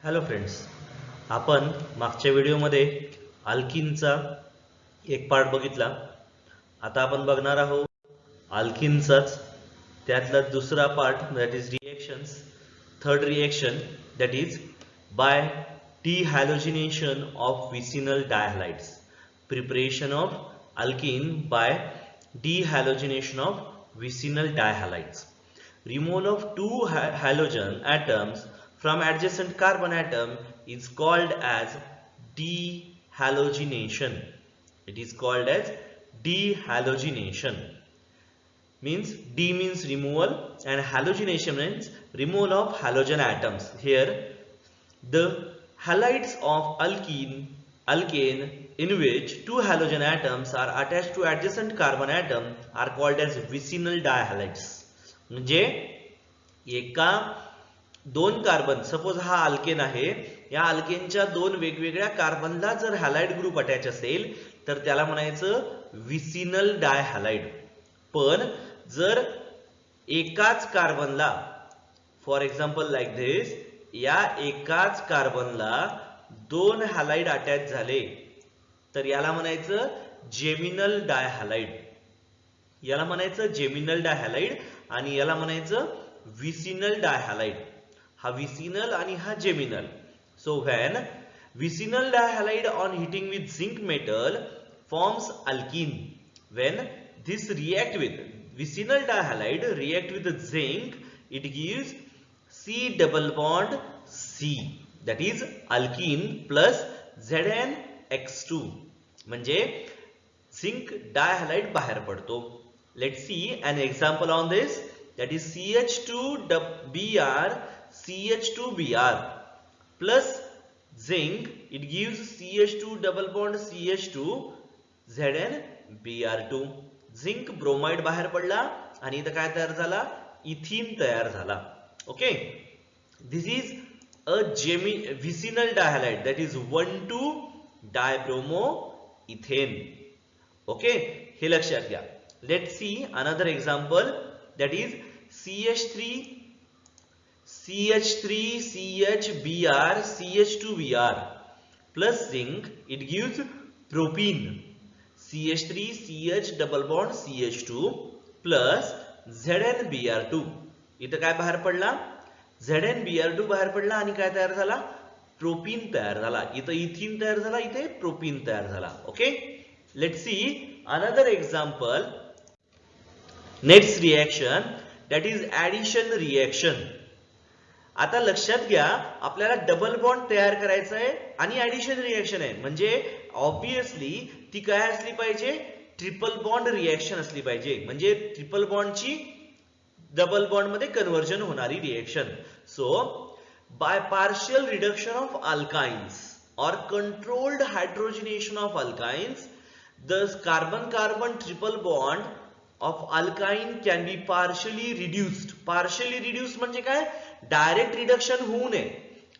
Hello friends, आपण मागच्या व्हिडिओमध्ये अल्किनचा एक पार्ट बघितला. आता आपण बघणार आहोत अल्किनचाच त्यातला दुसरा part, that is reactions. Third reaction, that is by dehalogenation of vicinal dihalides. Preparation of alkyne by dehalogenation of vicinal dihalides. Removal of two halogen atoms from adjacent carbon atom is called as dehalogenation. It is called as dehalogenation. Means D means removal and halogenation means removal of halogen atoms. Here the halides of alkane in which two halogen atoms are attached to adjacent carbon atom are called as vicinal dihalides. म्हणजे एका दोन carbon, suppose हा alkane आहे, या अल्केनच्या दोन वेगवेगळ्या कार्बनला जर halide group attach असेल तर त्याला म्हणायचं विसिनल डायहॅलाइड. पण जर एकाच कार्बनला, फॉर एक्झाम्पल लाईक धिस, या एकाच कार्बनला दोन हॅलाइड अटॅच झाले तर याला म्हणायचं जेमिनल डायहॅलाइड. याला म्हणायचं जेमिनल डायहॅलाइड आणि याला म्हणायचं विसिनल डायहॅलाइड. हा विसिनल आणि हा geminal. So when vicinal dihalide on heating with zinc metal forms alkene. When this react with vicinal dihalide react with zinc, it gives C double bond C, that is alkene plus ZnX2. म्हणजे zinc डायहॅलाइड बाहेर पडतो. Let's see an example on this, that is CH2Br CH2Br plus zinc, it gives CH2 double bond CH2 ZnBr2. Zinc bromide बाहेर पडला आणि इथं काय तयार झाला, इथीन तयार झाला. Okay, this is a vicinal dihalide, that is 1,2 dibromo ethane. Okay, हे लक्षात घ्या. Let's see another example, that is CH3CHBr CH2Br plus zinc, it gives propene. CH3CH double bond CH2 plus ZnBr2. इथं काय बाहेर पडला, ZnBr2 बाहेर पडला आणि काय तयार झाला, प्रोपीन तयार झाला. इथं इथीन तयार झाला, इथे प्रोपीन तयार झाला. Okay, let's see another example. Next reaction, that is addition reaction. आता लक्षात घ्या, आपल्याला डबल बॉन्ड तयार करायचा आहे आणि ऍडिशन रिएक्शन आहे, म्हणजे ऑब्विसली ती काय असली पाहिजे, ट्रिपल बॉन्ड रिएक्शन असली पाहिजे. म्हणजे ट्रिपल बॉन्डची डबल बॉन्ड मध्ये कन्व्हर्जन होणारी reaction. So by partial reduction of alkynes or controlled hydrogenation of alkynes, the carbon-carbon triple bond of alkyne can be partially reduced. Partially reduced म्हणजे काय, direct reduction होऊ नये,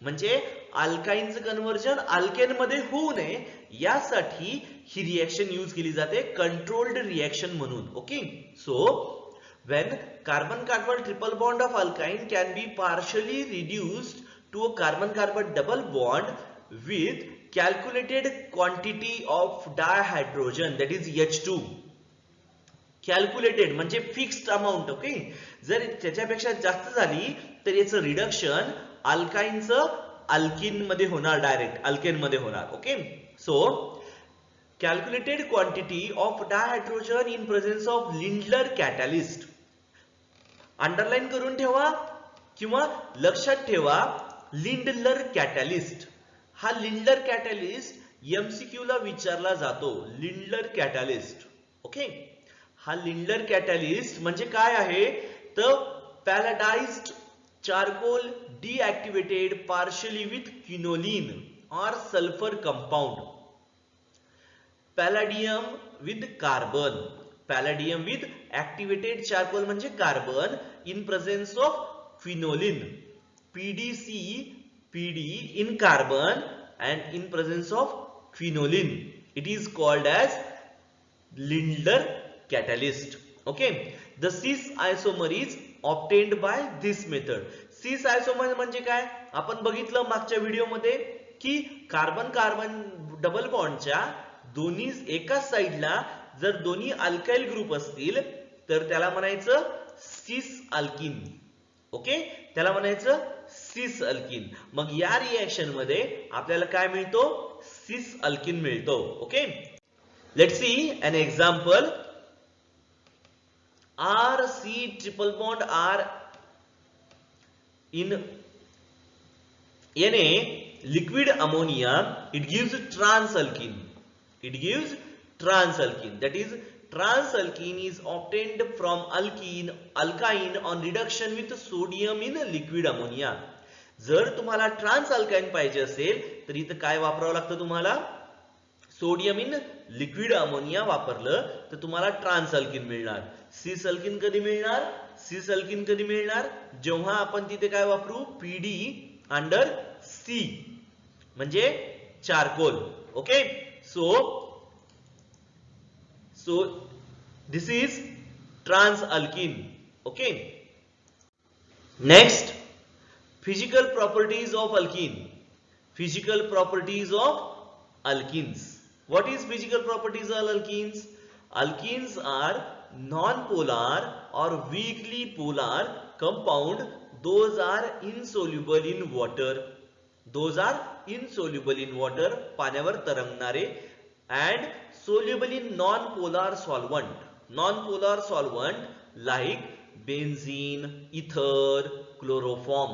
म्हणजे अल्काइनचं कन्व्हर्जन अल्केन मध्ये होऊ नये यासाठी ही रिएक्शन यूज केली जाते, कंट्रोल्ड रिएक्शन म्हणून. Okay, so when carbon-carbon triple bond of alkyne can be partially reduced to a carbon-carbon double bond with calculated quantity of dihydrogen, that is H2. Calculated म्हणजे fixed amount. Okay, जर त्याच्यापेक्षा जास्त झाली तर याचं reduction अल्काइनचं alkene मध्ये होणार, direct alkane मध्ये होणार. Okay, so calculated quantity of dihydrogen in presence of Lindlar catalyst. Underline करून ठेवा किंवा लक्षात ठेवा, लिंडलर कॅटॅलिस्ट. हा लिंडलर कॅटॅलिस्ट एमसीक्यू ला विचारला जातो, लिंडलर कॅटॅलिस्ट. ओके, हा लिंडलर कॅटॅलिस्ट म्हणजे काय आहे, तर palladised charcoal deactivated partially with quinoline और sulphur compound. Palladium with carbon, palladium with activated charcoal म्हणजे carbon in presence of quinoline, PD in carbon and in presence of quinoline, it is called as Lindlar catalyst. Okay, the cis isomer is obtained by this method. cis isomer म्हणजे काय, आपण बघितलं मागच्या व्हिडिओमध्ये की carbon carbon double बॉन्डच्या दोन्ही एकाच साईडला जर दोन्ही अल्काइल ग्रुप असतील तर त्याला म्हणायचं सिस अल्किन. ओके, त्याला म्हणायचं सिस अल्किन. मग या रिएक्शन मध्ये आपल्याला काय मिळतो? सिस अल्किन मिळतो. Okay, let's see an example. R C triple bond R in Na liquid ammonia, it gives transalkene. It gives transalkene. That is, transalkene is obtained from alkyne on reduction with sodium in liquid ammonia. जर तुम्हाला ट्रान्सअल्काइन पाहिजे असेल तर इथं काय वापरावं लागतं तुम्हाला? सोडियम इन लिक्विड अमोनिया वापरलं तर तुम्हाला ट्रान्सअल्किन मिळणार. सिस अल्किन कधी मिळणार? सिस अल्किन कधी मिळणार? जेव्हा आपण तिथे काय वापरू? PD अंडर C म्हणजे charcoal. Okay, so this is trans alkyne. Okay, next, physical properties of alkene. Physical properties of alkenes. What is physical properties of alkenes? Alkenes are non-polar or weakly polar compound. Those are insoluble in water. Those are insoluble in water. पाण्यावर तरंगणारे. And soluble in non-polar solvent. Non-polar solvent like benzene, ether, chloroform.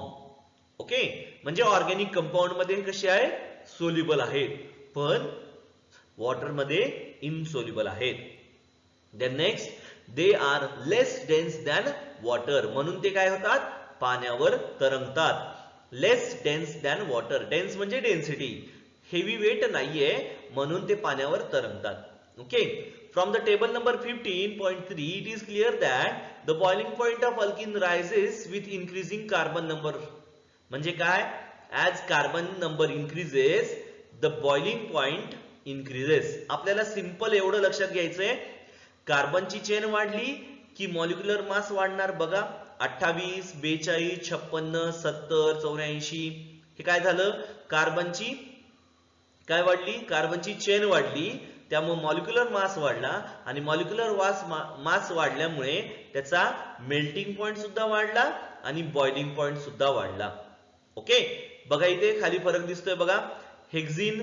Okay, म्हणजे organic compound मध्ये कसे आहे? Soluble आहेत, पण water मध्ये insoluble आहेत. Then next, they are less dense than water. म्हणून ते काय होतात? पाण्यावर तरंगतात. Less dense than water. Dense म्हणजे डेन्सिटी, हेवी वेट नाहीये म्हणून ते पाण्यावर तरंगतात. Okay, from the table number 15.3 it is clear that the boiling point of alkyne rises with increasing carbon number. म्हणजे काय? As carbon number increases the boiling point increases. आपल्याला simple एवढं लक्षात घ्यायचंय, कार्बनची चेन वाढली की मॉलिक्युलर मास वाढणार. बघा, 28, 42, 56, 70, 84. हे काय झालं? कार्बनची काय वाढली? कार्बनची चेन वाढली, त्यामुळे मॉलिक्युलर मास वाढला आणि मॉलिक्युलर मास वाढल्यामुळे त्याचा मेल्टिंग पॉइंट सुद्धा वाढला आणि बॉइलिंग पॉइंट सुद्धा वाढला. ओके, बघा इथे खाली फरक दिसतोय. बघा, hexyne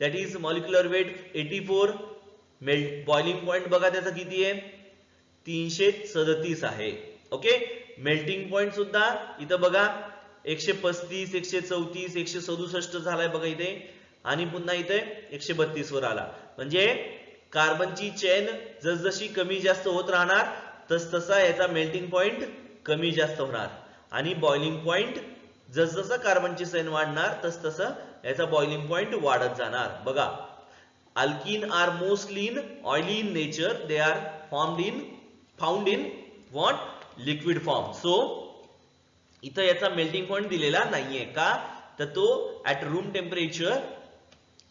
that is molecular weight 84, boiling point बघा त्याचा किती आहे? 337 आहे. ओके, मेल्टिंग पॉइंट सुद्धा इथं बघा 135, 134, 167 झालाय बघा इथे, आणि पुन्हा इथे 132 वर आला. म्हणजे कार्बनची चेन जसजशी कमी जास्त होत राहणार तसतसा याचा मेल्टिंग पॉइंट कमी जास्त होणार आणि बॉइलिंग पॉइंट जसजसं कार्बनची चेन वाढणार तसतसं याचा बॉइलिंग पॉइंट वाढत जाणार. बघा, alkene are mostly in oily in nature. They are found in what? Liquid form. So इथं याचा मेल्टिंग पॉइंट दिलेला नाहीये. का? तर तो at room temperature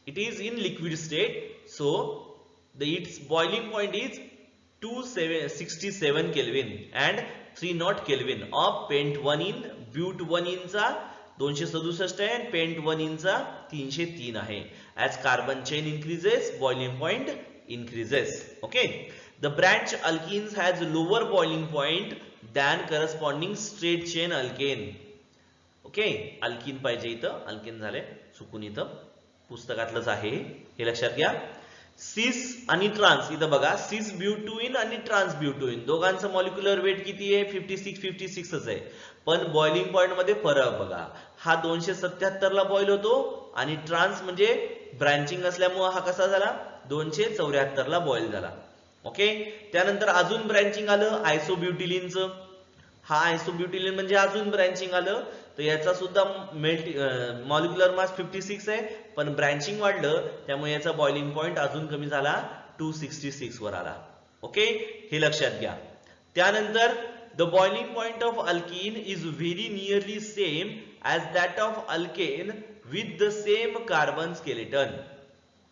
it is in liquid state. So it's boiling point is 267 kelvin and 30 kelvin of pent 1 ene. But 1 इनचा 267 आहे, pent 1 इनचा 303 आहे. As carbon chain increases, boiling point increases. Okay, the branch alkynes has lower boiling point than corresponding straight chain alkane. Okay, alkene पाहिजे इथं, alkene झाले चुकून, इथं पुस्तकातलंच आहे हे लक्षात घ्या. सिस आणि ट्रान्स, इथं बघा सिस ब्यूटुइन आणि ट्रान्स ब्यूटुइन दोघांचं मॉलिक्युलर वेट किती आहे? 56 आहे. पण बॉइलिंग पॉइंट मध्ये फरक बघा, हा 277 ला बॉइल होतो आणि ट्रान्स म्हणजे ब्रँचिंग असल्यामुळे हा कसा झाला? 274 ला बॉइल झाला. ओके, त्यानंतर अजून ब्रँचिंग आलं आयसोब्युटिलिनचं. हा आयसोब्युटिलिन म्हणजे अजून ब्रँचिंग आलं, तर याचा सुद्धा मॉलिक्युलर मास 56 आहे, पण ब्रँचिंग वाढलं त्यामुळे याचा बॉइलिंग पॉइंट अजून कमी झाला, 266 वर आला. ओके, हे लक्षात घ्या. त्यानंतर the boiling point of alkene is very nearly same as that of alkane with the same carbon skeleton.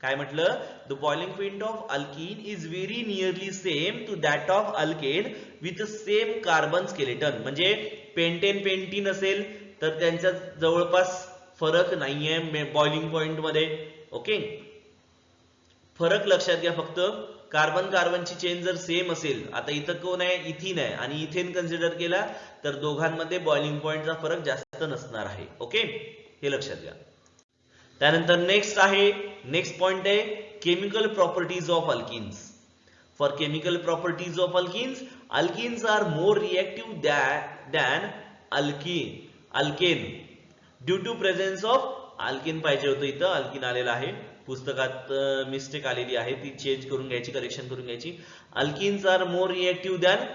काय म्हटलं? The boiling point of alkene is very nearly same to that of alkane with same carbon skeleton. म्हणजे pentane pentene असेल तर त्यांच्या जवळपास फरक नाहीये boiling point मध्ये. ओके, फरक लक्षात घ्या फक्त. कार्बन कार्बनची चेन जर सेम असेल, आता इथं कोण आहे, इथिन आहे आणि इथेन कन्सिडर केला तर दोघांमध्ये बॉइलिंग पॉइंटचा फरक जास्त नसणार आहे. ओके, हे लक्षात घ्या. त्यानंतर नेक्स्ट पॉइंट आहे chemical properties of alkenes. For chemical properties of alkenes are more reactive than alkane due to presence of alkene. पाहिजे होतं इथं अल्किन आलेलं आहे, पुस्तकात मिस्टेक आलेली आहे, ती चेंज करून घ्यायची, करेक्शन करून घ्यायची. Alkenes are more reactive than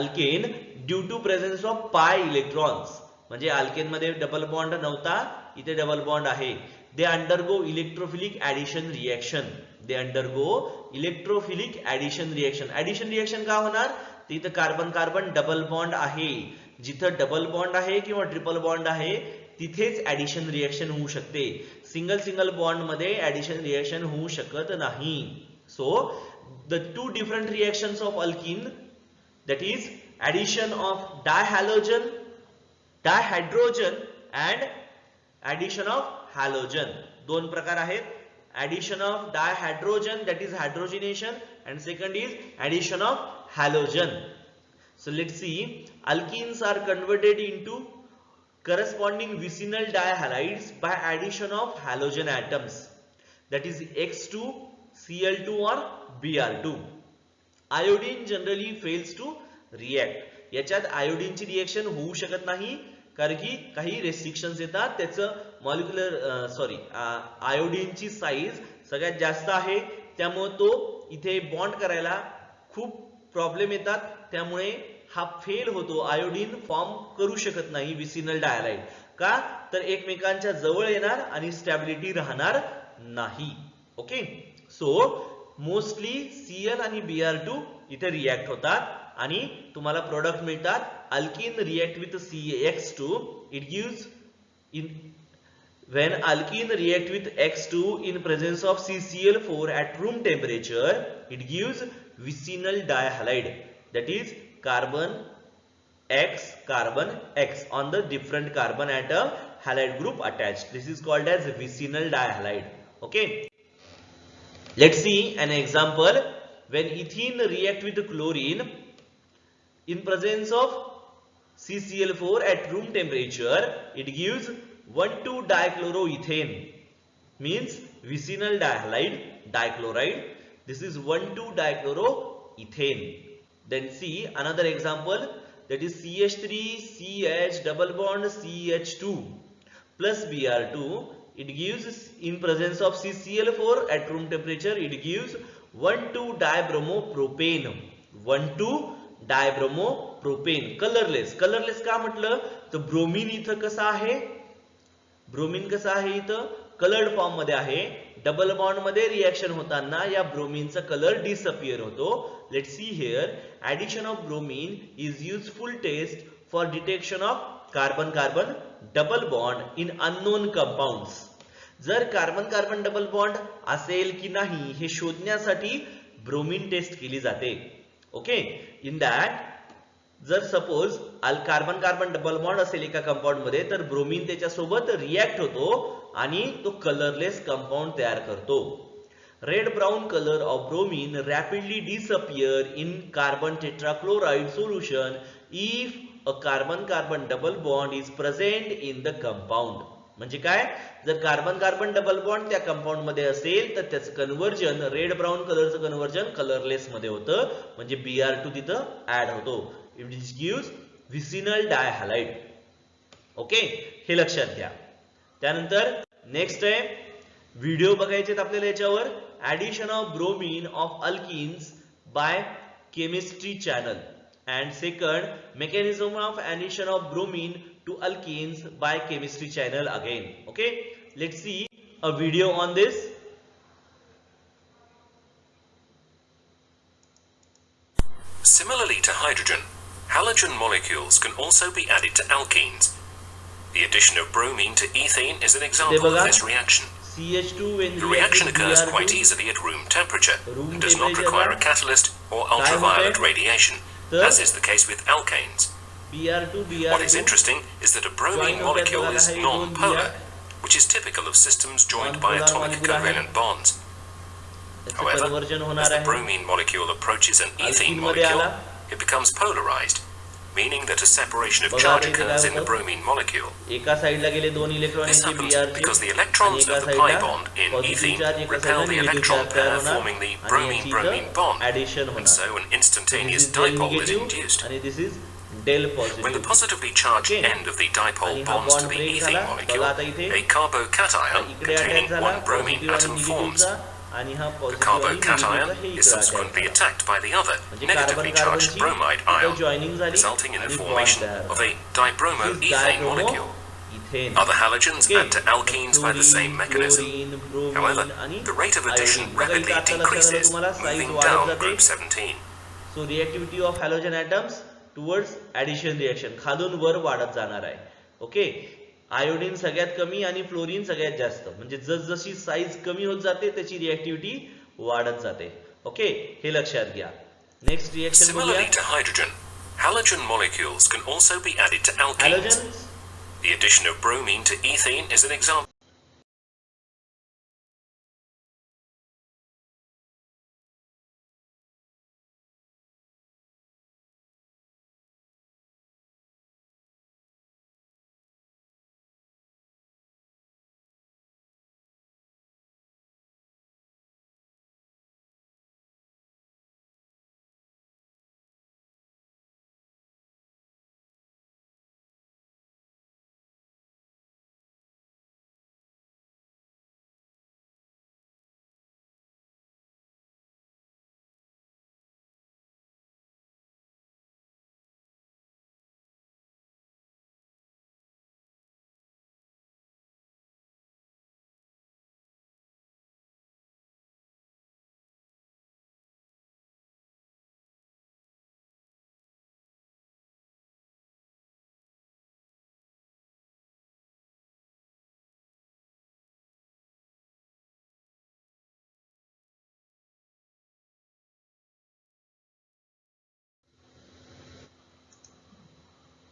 alkane due to presence of pi electrons. म्हणजे अल्केन मध्ये डबल बॉन्ड नव्हता, इथे डबल बॉन्ड आहे. They undergo electrophilic addition reaction. They undergo electrophilic addition reaction. Addition reaction का होणार, तिथं कार्बन कार्बन डबल बॉन्ड आहे. जिथं डबल बॉन्ड आहे किंवा ट्रिपल बॉन्ड आहे तिथेच ऍडिशन रिएक्शन होऊ शकते. सिंगल बॉन्ड मध्ये ऍडिशन रिएक्शन होऊ शकत नाही. So the two different reactions of alkene, that is addition of dihydrogen and addition of halogen. दोन प्रकार आहेत. Addition of dihydrogen, that is hydrogenation, and second is addition of halogen. So let's see, alkenes are converted into corresponding vicinal dihalides by addition of halogen atoms, that is X2, Cl2 or Br2. Iodine generally fails to react. याच्यात आयोडीनची reaction होऊ शकत नाही कारण की काही restrictions येतात. त्याचं मॉलिक्युलर आयोडीनची साईज सगळ्यात जास्त आहे, त्यामुळे तो इथे बॉन्ड करायला खूप प्रॉब्लेम येतात. त्यामुळे हा फेल होतो, आयोडीन फॉर्म करू शकत नाही विसिनल डायलाइड. का तर एकमेकांच्या जवळ येणार आणि स्टॅबिलिटी राहणार नाही. ओके, सो मोस्टली Cl आणि Br2 इथे रिएक्ट होतात आणि तुम्हाला प्रोडक्ट मिळतात. Alkene react with X2, it gives when alkene react with X2 in presence of CCl4 at room temperature, it gives vicinal dihalide, that is carbon X on the different carbon atom halide group attached. This is called as vicinal dihalide. Okay, let's see an example. When ethene react with chlorine in presence of CCl4 at room temperature, it gives 1,2-dichloroethane, means vicinal dihalide dichloride. This is 1,2-dichloroethane. Then see another example, that is CH3CH double bond CH2 plus Br2. It gives in presence of CCl4 at room temperature, it gives 1,2-dibromopropane. 1,2-dibromopropane. Colourless का म्हटलं तर bromine इथं कसं आहे, bromine कसं आहे इथं coloured form मध्ये आहे. डबल बॉन्ड मध्ये रिएक्शन होताना या ब्रोमीनचा कलर डिसअपियर होतो. Let see here, addition of bromine is useful test for detection of carbon carbon double bond in unknown compounds. जर कार्बन कार्बन डबल बॉन्ड असेल की नाही हे शोधण्यासाठी ब्रोमीन टेस्ट केली जाते. ओके, इन दॅट जर suppose carbon carbon double bond असेल एका कंपाऊंड मध्ये तर ब्रोमीन त्याच्यासोबत रिएक्ट होतो आणि तो कलरलेस कंपाऊंड तयार करतो. Red brown colour of bromine rapidly disappear in carbon tetrachloride solution if a carbon carbon double bond is present in the compound. म्हणजे काय, जर कार्बन कार्बन डबल बॉन्ड त्या कंपाऊंड मध्ये असेल तर त्याचं कन्व्हर्जन रेड ब्राउन कलरचं कन्व्हर्जन कलरलेस मध्ये होतं, म्हणजे Br2 तिथं ऍड होतो. It gives vicinal dihalide. Okay, हे लक्षात घ्या. त्यानंतर नेक्स्ट आहे व्हिडिओ बघायचे आपल्याला याच्यावर, addition of bromine of alkenes by chemistry channel. And second, mechanism of addition of bromine to alkenes by chemistry channel again. Okay, let's see a video on this. Similarly to hydrogen, halogen molecules can also be added to alkenes. The addition of bromine to ethene is an example of this reaction. CH2 when the reaction occurs quite easily at room temperature and does not require a catalyst or ultraviolet radiation, as is the case with alkanes. Br2 What is Br2 interesting is that a bromine join होतात molecule बघा is हे दोन non-polar, Br which is typical of systems joined by non-polar atomic molecule आहे covalent bonds. त्याचं However, conversion as होणार the आहे bromine molecule approaches an ethene alkene मध्ये molecule, आला it becomes polarized, meaning that a separation of बघा charge आता इथे occurs काय in the होतं bromine molecule. एका साइडला गेले दोन इलेक्ट्रॉन This याचे happens Br चे because the आणि electrons एका of the pi साइडला bond in positive ethene charge एका repel साइडला the निगेटिव्ह electron चार्ज तयार pair होणार forming the आणि याची bromine-bromine इथं bond, ऍडिशन and होणार so an this instantaneous is del dipole is negative induced. आणि this is del When the positive positively charged Okay. end of the dipole आणि हा bonds to bond the break ethene झाला molecule, बघा आता इथे a carbocation इकडे attach containing झाला one bromine positive आणि atom forms. निगेटिव्हचा आणि हा The पॉझिटिव्ह आणि निगेटिव्हचा carbocation हे is इकडे subsequently अटॅच झाला attacked by the other म्हणजे negatively कार्बन charged कार्बनची bromide इथे ion, जॉइनिंग झाली resulting in the आणि बॉन्ड formation तयार of झाला a dibromoethane molecule. Ethane Other halogens Okay. add to alkenes by the same mechanism. Chlorine bromine However, आणि the rate of addition iodine बघा इथे rapidly आता लक्षात आलं decreases, तुम्हाला साईज moving वाढत down जाते group 17. So reactivity of halogen atoms towards addition reaction खालून वर वाढत जाणार आहे ओके आयोडीन सगळ्यात कमी आणि फ्लोरीन सगळ्यात जास्त म्हणजे जसजशी साईज कमी होत जाते त्याची रिएक्टिव्हिटी वाढत जाते ओके हे लक्षात घ्या नेक्स्ट रिएक्शन बघूया Similarly to hydrogen, halogen molecules can also be added to alkenes. Halogen The addition of bromine to ethene is an example.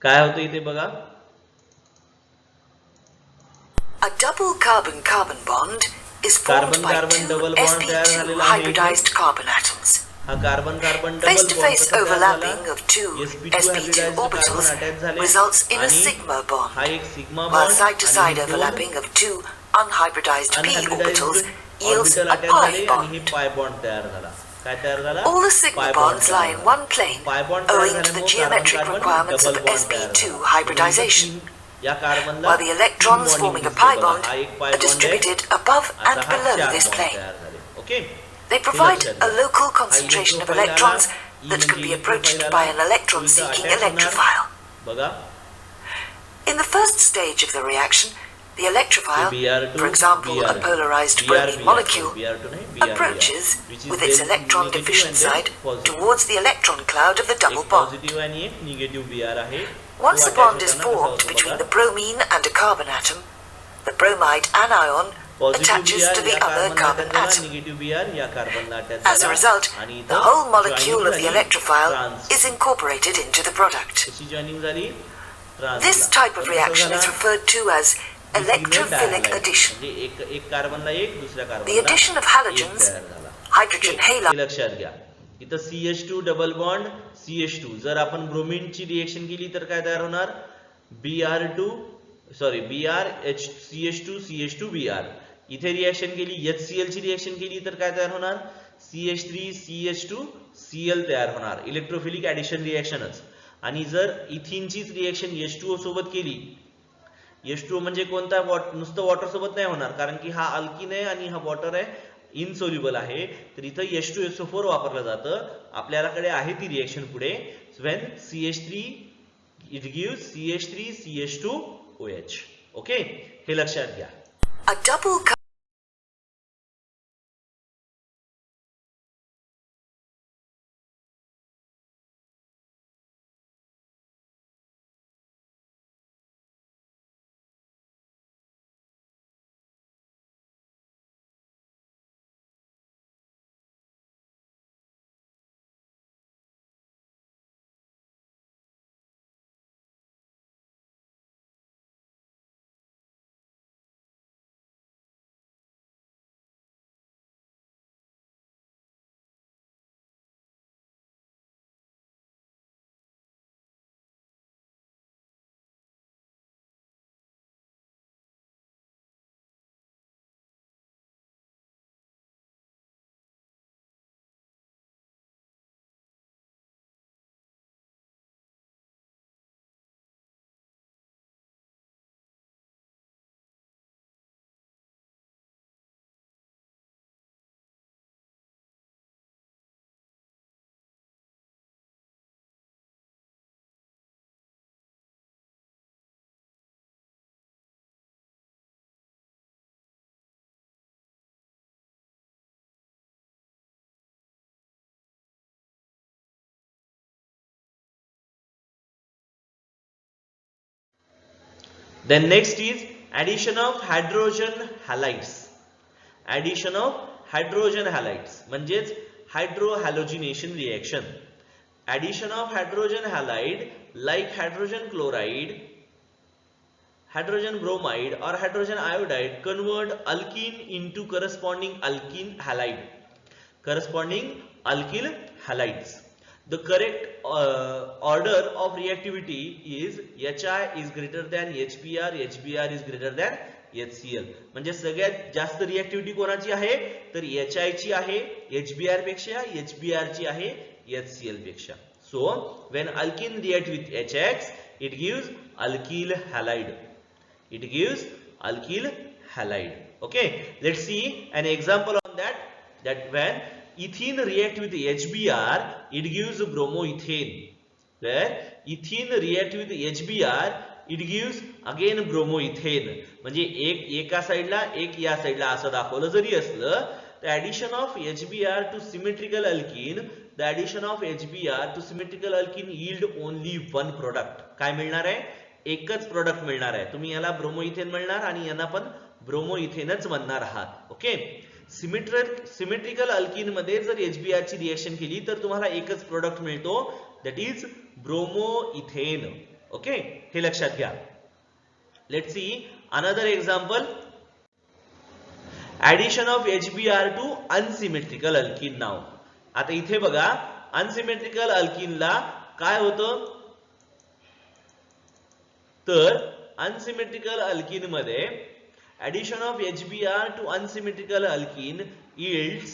काय होतं इथे बघा A double carbon-carbon bond is formed by Carbon-carbon two double bond तयार sp2 झालेला आहे इथे. hybridized carbon atoms. हा carbon carbon double Face-to-face bond overlapping of two sp2 sp2 hybridized orbitals carbon attach झाले results in a आणि sigma bond, हा एक sigma while bond side-to-side overlapping of two unhybridized p orbitals yields orbital a attach pi झाले आणि हे bond. Pi bond तयार झाला काय तयार झाला All the sigma Pi bond bonds lie तयार in झाला. one plane, Pi bond तयार owing to the झाल्यामुळे geometric carbon requirements double of bond तयार sp2 झाला. hybridization, म्हणजे या कार्बनला while the electrons तीन forming a bonding pi दिसते बघा. bond हा एक pi are bond आहे. distributed above आता and हा below चार this bond plane. तयार झाले ओके They हे provide लक्षात a घ्या. local हा concentration of electrophile electrons आला, E that can म्हणजे be approached electrophile by आला, an electron-seeking तो इथं attach होणार. electrophile. बघा In the first stage of the reaction, the electrophile, Br2, for example a Br, polarized Br, bromine molecule, Br2 नहीं, Br, approaches which is with its then electron negative deficient and then side positive. towards the electron cloud of the double एक bond. Positive आणि एक negative Br आहे Once तो the attach bond is होताना कसा formed होतो between बघा. the bromine and a carbon atom, the bromide anion positive attaches Br to the या other कार्बनला carbon attach झाला, atom. निगेटिव्ह Br या कार्बनला attach As a झाला result, आणि the इथं whole joining molecule of the झाली, electrophile trans. is incorporated into the product. कशी joining झाली trans This type of reaction is referred to as electrophilic addition. म्हणजे एक कार्बनला एक दुसऱ्या The कार्बनला addition of एक halogens, तयार झाला hydrogen हे halide, लक्षात घ्या इथं CH2 डबल बॉन्ड CH2 जर आपण ब्रोमीनची रिएक्शन केली तर काय तयार होणार Br2 sorry CH2 CH2 Br इथे रिएक्शन केली HCl ची रिएक्शन केली तर काय तयार होणार CH3 CH2 Cl तयार होणार इलेक्ट्रोफिलिक ऍडिशन रिएक्शनच आणि जर इथिनची रिएक्शन H2O सोबत केली H2O म्हणजे कोणता नुसतं वॉटर सोबत नाही होणार कारण की हा अल्किन आहे आणि हा वॉटर आहे इनसोल्युबल आहे तर इथं H2SO4 वापरलं जातं आपल्याकडे आहे ती रिएक्शन पुढे when CH3 it gives CH3 CH2OH okay हे लक्षात घ्या a double Then next is addition of hydrogen halides. Addition of hydrogen halides म्हणजेच hydrohalogenation reaction. Addition of hydrogen halide like hydrogen chloride, hydrogen bromide or hydrogen iodide convert alkene into corresponding alkene halide. Corresponding alkyl halides. The correct order of reactivity is HI is greater than HBr, HBr is greater than HCl. म्हणजे सगळ्यात जास्त रिएक्टिव्हिटी कोणाची आहे तर HI ची आहे HBr पेक्षा, HBr ची आहे HCl पेक्षा. So when alkene react with HX it gives alkyl halide. It gives alkyl halide. Okay, let's see an example on that. That when ethene react with HBr it gives bromoethane. Where ethene react with HBr it gives again bromoethane. म्हणजे एका साइडला एक या साइडला असं दाखवलं जरी असलं the addition of HBr to symmetrical alkene, the addition of HBr to symmetrical alkene yield only one product. काय मिळणार आहे एकच प्रोडक्ट मिळणार आहे. तुम्ही याला ब्रोमोइथेन म्हणणार आणि यांना पण ब्रोमोइथेनच म्हणणार आहात. ओके, सिमेट्रिकल अल्कीन मध्ये जर HBr ची रिएक्शन केली तर तुम्हाला एकच प्रोडक्ट मिळतो दॅट इज ब्रोमोइथेन. ओके, हे लक्षात घ्या. Let's see another example. Addition of HBr to unsymmetrical alkene. नाव आता इथे बघा अनसिमेट्रिकल अल्कीनला काय होतं तर अनसिमेट्रिकल अल्कीन मध्ये addition of HBr to unsymmetrical alkene yields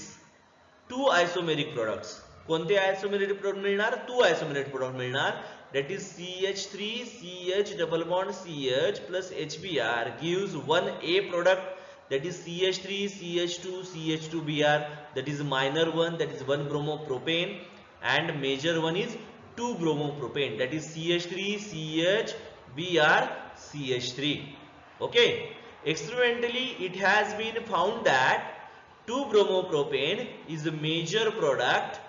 two isomeric products. कोणते isomeric product मिळणार? two isomeric product मिळणार. That is CH3 CH double bond CH plus HBr gives one A product that is CH3 CH2 CH2Br, that is minor one, that is 1 bromopropane, and major one is 2 bromopropane, that is CH3 CHBr CH3. Okay, experimentally it has been found that 2-bromopropane is a major product.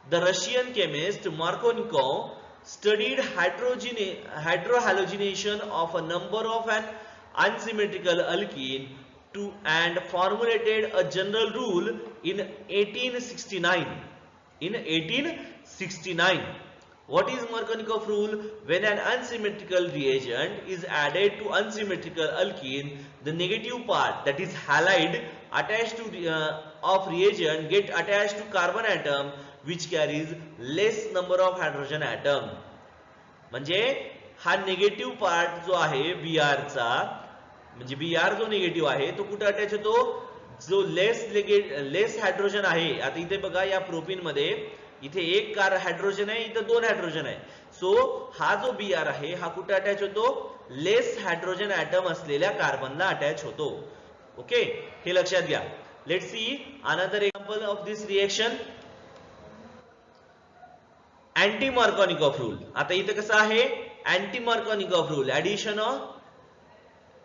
The Russian chemist Markovnikov studied hydrohalogenation of a number of an unsymmetrical alkene and formulated a general rule in 1869. In 1869. What is Markovnikov rule? When an unsymmetrical reagent is added to unsymmetrical alkene, the negative part, that is halide attached to of reagent, get attached to carbon atom which carries less number of hydrogen atom. म्हणजे हा negative part जो आहे Br चा, म्हणजे Br जो negative आहे तो कुठे अटॅच होतो जो लेस हायड्रोजन आहे. आता इथे बघा या प्रोपीन मध्ये इथे एक हायड्रोजन आहे, इथे दोन हायड्रोजन आहे. सो हा जो Br आहे हा कुठे अटॅच होतो लेस हायड्रोजन ऍटम असलेल्या कार्बनला अटॅच होतो. ओके, हे लक्षात घ्या. Let's see another example of this reaction. Anti Markovnikov rule. आता इथे कसं आहे anti Markovnikov rule, addition of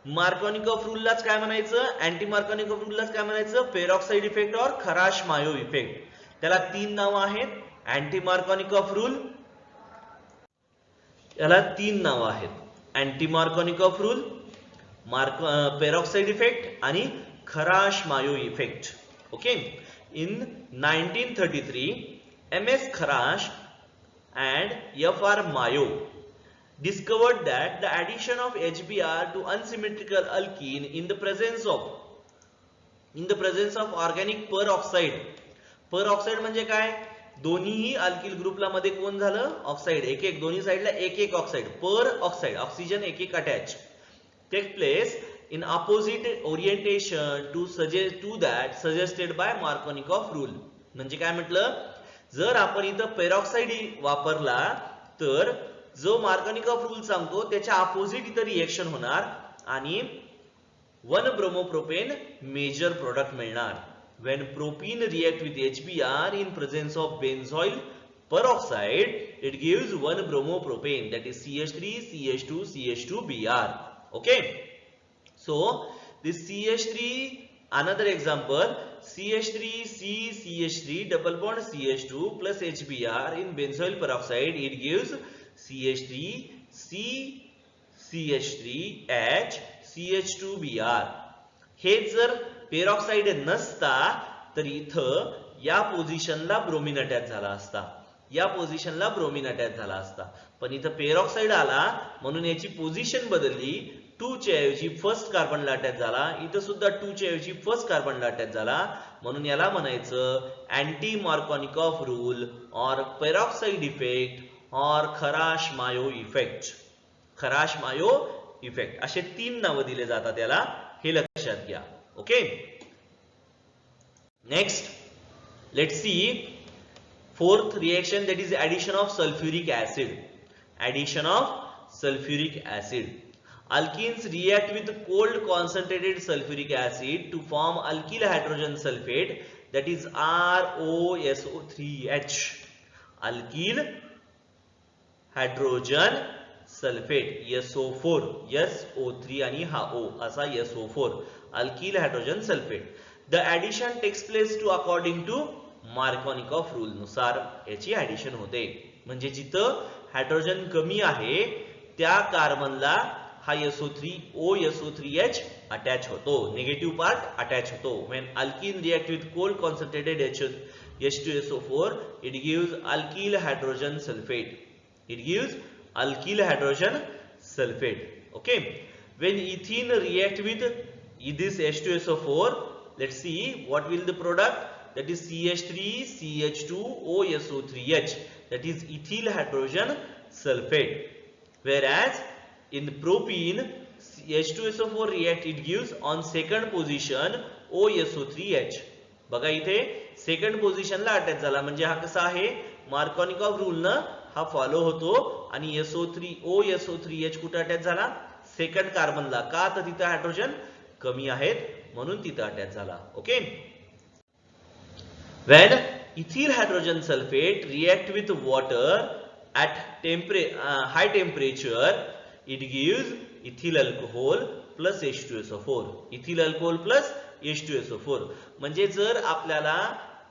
Markovnikov रूललाच काय म्हणायचं, अँटी मार्कोनिकॉफ रूललाच काय म्हणायचं, पेरॉक्साइड इफेक्ट और खराश मायो इफेक्ट. त्याला तीन नाव आहेत. अँटी मार्कोनिकॉफ रूल याला तीन नाव आहेत. Anti Markovnikov rule, peroxide effect आणि Kharash Mayo effect. Okay, in 1933 MS Kharash and FR Mayo discovered that the addition of HBr to unsymmetrical alkene in the presence of organic peroxide. peroxide म्हणजे काय, दोन्हीही alkyl ग्रुपला मध्ये कोण झालं oxide, एक एक दोन्ही साइडला एक एक ऑक्साइड, पर ऑक्साइड ऑक्सिजन एक एक attach, take place in opposite orientation to that suggested by Markovnikov rule. म्हणजे काय म्हटलं, जर आपण इथं पेरॉक्साइड वापरला तर जो मार्कोनिकॉफ रूल सांगतो त्याच्या अपोजिट इथं रिएक्शन होणार आणि 1 ब्रोमोप्रोपेन मेजर प्रोडक्ट मिळणार. When propene react with HBr in presence of benzoyl peroxide, it gives 1 bromopropane, that is CH3 CH2 CH2Br. Okay, so this CH3, another example, CH3 CH3 double bond CH2 plus HBr in benzoyl peroxide, it gives CH3 CH3H CH2Br. हे जर peroxide नसता तर इथं या पोझिशनला bromine attach झाला असता, या पोझिशनला ब्रोमिन अटॅच झाला असता. पण इथं पेरॉक्साइड आला म्हणून याची पोझिशन बदलली, 2 च्या ऐवजी फर्स्ट कार्बनला अटॅच झाला. इथं सुद्धा 2 च्या ऐवजी फर्स्ट कार्बनला अटॅच झाला, म्हणून याला म्हणायचं अँटी मार्कोनिकॉफ रूल और पेरॉक्साइड इफेक्ट और खराश-मायो इफेक्ट. खराश-मायो इफेक्ट असे 3 नावं दिले जातात याला, हे लक्षात घ्या. Okay, next let's see fourth reaction, that is addition of sulfuric acid. Addition of sulfuric acid. Alkenes react with cold concentrated sulfuric acid to form alkyl hydrogen sulfate, that is ROSO3H. Alkyl hydrogen sulfate SO4, SO3 आणि हा O असा SO4, alkyl hydrogen sulfate. The addition takes place to according to Markovnikov rule नुसार याची addition होते. म्हणजे जिथं hydrogen कमी आहे त्या कार्बनला हा SO3 OSO3H अटॅच होतो, निगेटिव्ह पार्ट अटॅच होतो. when alkene react with cold concentrated H2SO4 it gives alkyl hydrogen sulfate. It gives alkyl hydrogen sulfate. Okay, when ethene react with this H2SO4, let's see what will the product, that is CH3CH2OSO3H, that is ethyl hydrogen sulfate. Whereas in propene H2SO4 react, it gives on second position OSO3H. बघा इथे second पोझिशनला attach झाला, म्हणजे हा कसा आहे Markovnikov rule न हा फॉलो होतो. आणि OSO3H कुठे अटॅच झाला, सेकंड कार्बनला, का तर तिथे हायड्रोजन कमी आहेत म्हणून तिथे अटॅच झाला. Okay, when ethyl hydrogen sulfate react with water at high temperature, it gives ethyl alcohol plus H2SO4. ethyl alcohol plus H2SO4. म्हणजे जर आपल्याला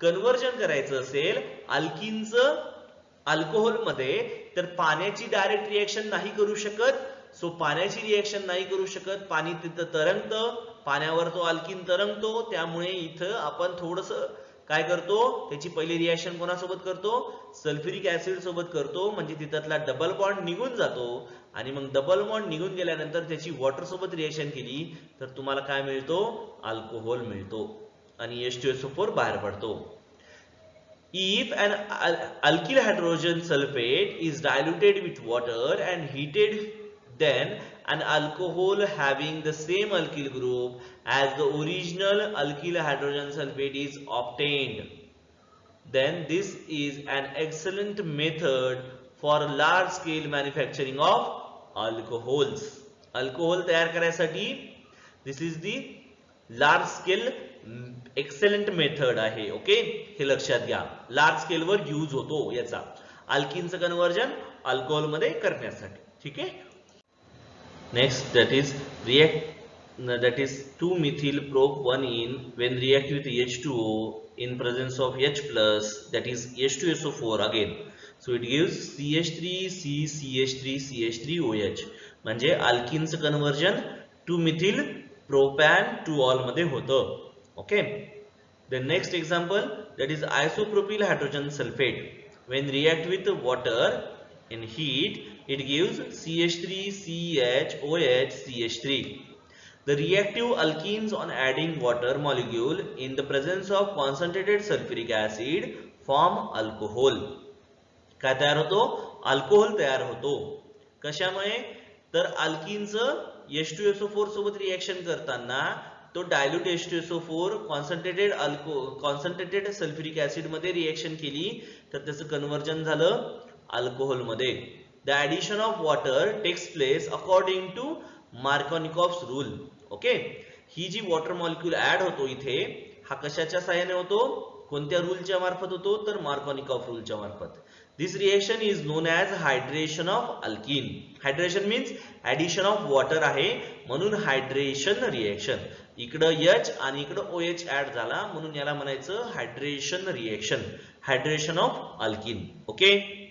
कन्वर्जन करायचं असेल अल्किनचं अल्कोहोल मध्ये, तर पाण्याची डायरेक्ट रिएक्शन नाही करू शकत. सो पाण्याची रिएक्शन नाही करू शकत, पाणी तिथं तरंगतं, पाण्यावर तो अल्किन तरंगतो. त्यामुळे इथं आपण थोडस काय करतो, त्याची पहिली रिएक्शन कोणासोबत करतो, सल्फ्युरिक ऍसिड सोबत करतो. म्हणजे तिथला डबल बॉन्ड निघून जातो आणि मग डबल बॉन्ड निघून गेल्यानंतर त्याची वॉटर सोबत रिएक्शन केली तर तुम्हाला काय मिळतो, अल्कोहोल मिळतो आणि H2SO4 बाहेर पडतो. If an alkyl hydrogen sulfate is diluted with water and heated, then an alcohol having the same alkyl group as the original alkyl hydrogen sulfate is obtained. Then this is an excellent method for large scale manufacturing of alcohols. Alcohol तयार करायसाठी this is the large scale excellent method आहे. Okay, हे लक्षात घ्या, large scale were use होतो याचा अल्किनचं conversion alcohol मध्ये करण्यासाठी. ठीक आहे, next that is 2-methyl prop 1-ene when react with H2O in presence of H plus, that is H2SO4 again. So it gives CH3CCH3CH3OH. म्हणजे अल्किनचं कन्वर्जन 2-methyl propan 2-ol मध्ये होतं. Okay, the next example, that is isopropyl hydrogen sulfate when react with water in heat, it gives CH3CHOH CH3. The reactive alkenes on adding water molecule in the presence of concentrated sulfuric acid form alcohol. काय तयार होतो, alcohol तयार होतो. कशामुळे, तर अल्किनचं H2SO4 सोबत reaction करताना तो dilute H2SO4 concentrated sulphuric acid मध्ये रिएक्शन केली तर त्याचं कन्वर्जन झालं अल्कोहोल मध्ये. The addition of water takes place according to Markovnikov's rule. Okay, ही जी वॉटर मॉलिक्यूल ऍड होतो इथे, हा कशाच्या सहाय्याने होतो, कोणत्या रूलच्या मार्फत होतो, तर मार्कोनिकॉफ रूलच्या मार्फत. This reaction is known as hydration of alkene. Hydration means addition of water आहे म्हणून हायड्रेशन रिएक्शन. इकडं H आणि इकडं OH ऍड झाला म्हणून याला म्हणायचं hydration reaction, hydration of alkene. Okay.